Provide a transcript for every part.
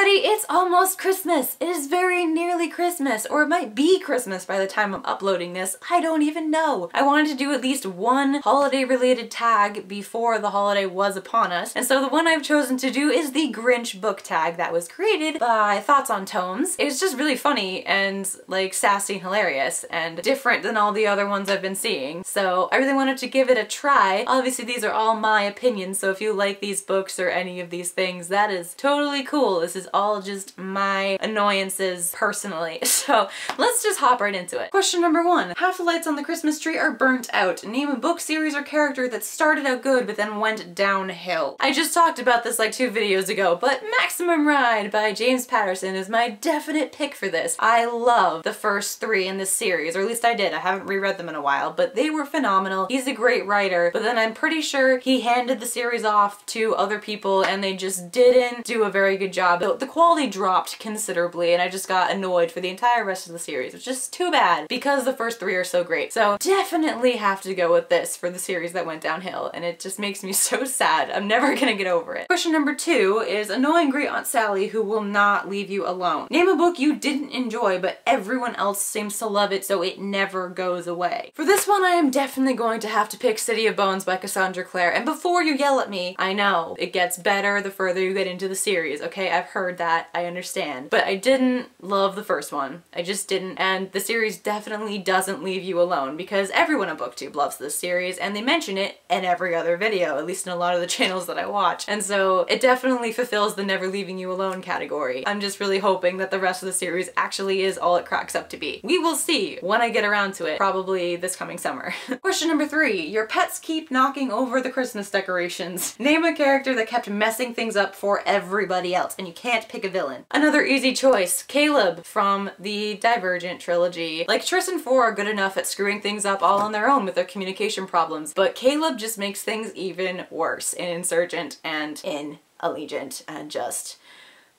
everybody, it's almost Christmas. It is very nearly Christmas, or it might be Christmas by the time I'm uploading this. I don't even know. I wanted to do at least one holiday-related tag before the holiday was upon us, and so the one I've chosen to do is the Grinch Book Tag that was created by Thoughts on Tomes. It's just really funny and like sassy and hilarious and different than all the other ones I've been seeing, so I really wanted to give it a try. Obviously these are all my opinions, so if you like these books or any of these things, that is totally cool. This is all just my annoyances personally. So let's just hop right into it. Question number 1. Half the lights on the Christmas tree are burnt out. Name a book, series, or character that started out good but then went downhill. I just talked about this like 2 videos ago, but Maximum Ride by James Patterson is my definite pick for this. I love the first 3 in this series, or at least I did. I haven't reread them in a while, but they were phenomenal. He's a great writer, but then I'm pretty sure he handed the series off to other people and they just didn't do a very good job. The quality dropped considerably and I just got annoyed for the entire rest of the series, which is too bad because the first 3 are so great. So definitely have to go with this for the series that went downhill, and it just makes me so sad. I'm never gonna get over it. Question number 2 is annoying great Aunt Sally who will not leave you alone. Name a book you didn't enjoy but everyone else seems to love it so it never goes away. For this one I am definitely going to have to pick City of Bones by Cassandra Clare, and before you yell at me, I know it gets better the further you get into the series, okay? I've heard that, I understand. But I didn't love the first one. I just didn't, and the series definitely doesn't leave you alone because everyone on BookTube loves this series and they mention it in every other video, at least in a lot of the channels that I watch. And so it definitely fulfills the never leaving you alone category. I'm just really hoping that the rest of the series actually is all it cracks up to be. We will see when I get around to it, probably this coming summer. Question number 3. Your pets keep knocking over the Christmas decorations. Name a character that kept messing things up for everybody else, and you can't pick a villain. Another easy choice, Caleb from the Divergent trilogy. Like Triss and 4 are good enough at screwing things up all on their own with their communication problems, but Caleb just makes things even worse in Insurgent and in Allegiant, and just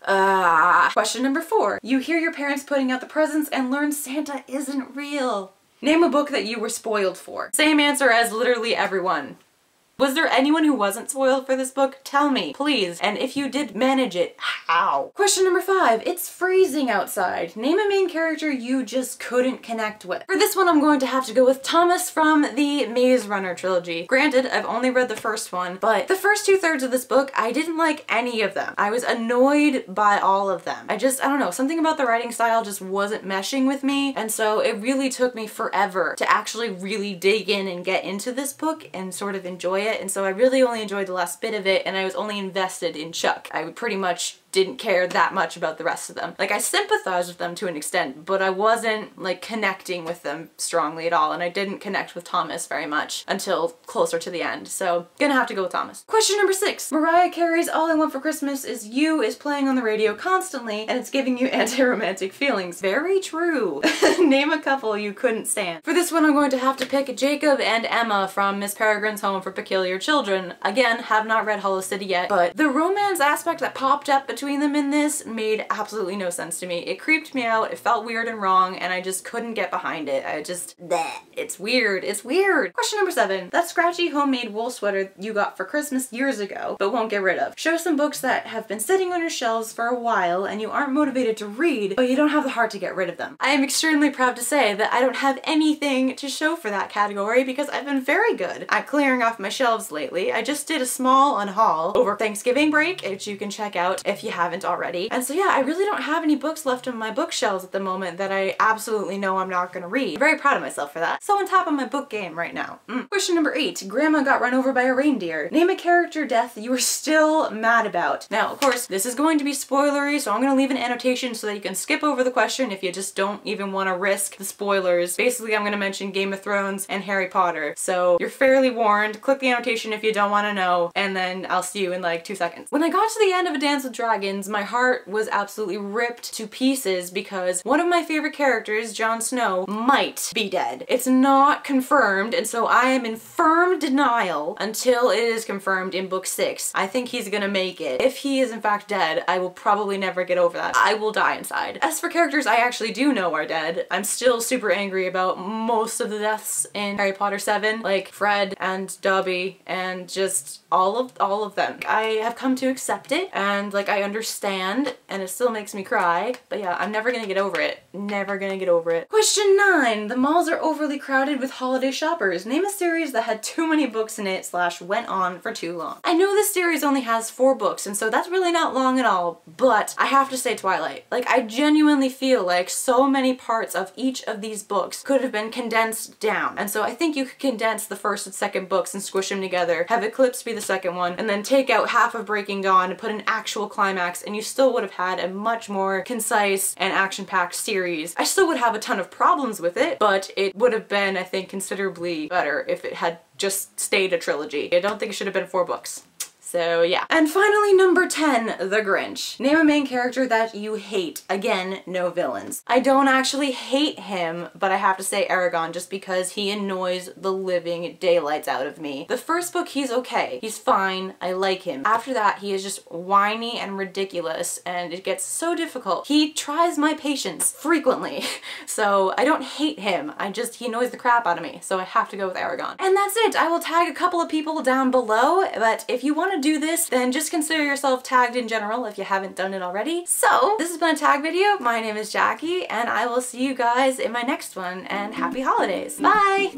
Question number 4. You hear your parents putting out the presents and learn Santa isn't real. Name a book that you were spoiled for. Same answer as literally everyone. Was there anyone who wasn't spoiled for this book? Tell me, please. And if you did manage it, how? Question number 5. It's freezing outside. Name a main character you just couldn't connect with. For this one, I'm going to have to go with Thomas from the Maze Runner trilogy. Granted, I've only read the first one, but the first 2/3 of this book, I didn't like any of them. I was annoyed by all of them. I don't know, something about the writing style just wasn't meshing with me, and so it really took me forever to actually really dig in and get into this book and sort of enjoy it. And so I really only enjoyed the last bit of it, and I was only invested in Chuck. I pretty much didn't care that much about the rest of them. Like, I sympathized with them to an extent, but I wasn't like connecting with them strongly at all, and I didn't connect with Thomas very much until closer to the end, so gonna have to go with Thomas. Question number 6. Mariah Carey's All I Want for Christmas Is You is playing on the radio constantly, and it's giving you anti-romantic feelings. Very true. Name a couple you couldn't stand. For this one, I'm going to have to pick Jacob and Emma from Miss Peregrine's Home for Peculiar Children. Again, have not read Hollow City yet, but the romance aspect that popped up between them in this made absolutely no sense to me. It creeped me out, it felt weird and wrong, and I just couldn't get behind it. Bleh. It's weird. It's weird. Question number 7. That scratchy homemade wool sweater you got for Christmas years ago, but won't get rid of. Show some books that have been sitting on your shelves for a while and you aren't motivated to read, but you don't have the heart to get rid of them. I am extremely proud to say that I don't have anything to show for that category because I've been very good at clearing off my shelves lately. I just did a small unhaul over Thanksgiving break, which you can check out if you haven't already. And so yeah, I really don't have any books left on my bookshelves at the moment that I absolutely know I'm not gonna read. I'm very proud of myself for that. So on top of my book game right now. Question number 8. Grandma got run over by a reindeer. Name a character death you were still mad about. Now, of course, this is going to be spoilery, so I'm gonna leave an annotation so that you can skip over the question if you just don't even want to risk the spoilers. Basically, I'm gonna mention Game of Thrones and Harry Potter, so you're fairly warned. Click the annotation if you don't want to know, and then I'll see you in like 2 seconds. When I got to the end of A Dance with Dragons, my heart was absolutely ripped to pieces because one of my favorite characters, Jon Snow, might be dead. It's not confirmed, and so I am in firm denial until it is confirmed in book 6. I think he's gonna make it. If he is in fact dead, I will probably never get over that. I will die inside. As for characters I actually do know are dead, I'm still super angry about most of the deaths in Harry Potter 7, like Fred and Dobby and just all of them. I have come to accept it, and like I understand, and it still makes me cry. But yeah, I'm never gonna get over it. Never gonna get over it. Question 9. The malls are overly crowded with holiday shoppers. Name a series that had too many books in it / went on for too long. I know this series only has 4 books, and so that's really not long at all, but I have to say Twilight. Like, I genuinely feel like so many parts of each of these books could have been condensed down. And so I think you could condense the first and second books and squish them together, have Eclipse be the second one, and then take out half of Breaking Dawn and put an actual climax, and you still would have had a much more concise and action-packed series. I still would have a ton of problems with it, but it would have been, I think, considerably better if it had just stayed a trilogy. I don't think it should have been 4 books. So yeah. And finally, number 10, The Grinch. Name a main character that you hate. Again, no villains. I don't actually hate him, but I have to say Aragon just because he annoys the living daylights out of me. The first book, he's okay. He's fine. I like him. After that, he is just whiny and ridiculous, and it gets so difficult. He tries my patience frequently. So I don't hate him. He annoys the crap out of me. So I have to go with Aragon. And that's it. I will tag a couple of people down below, but if you want to do this, then just consider yourself tagged in general if you haven't done it already. So this has been a tag video. My name is Jackie, and I will see you guys in my next one, and happy holidays. Bye!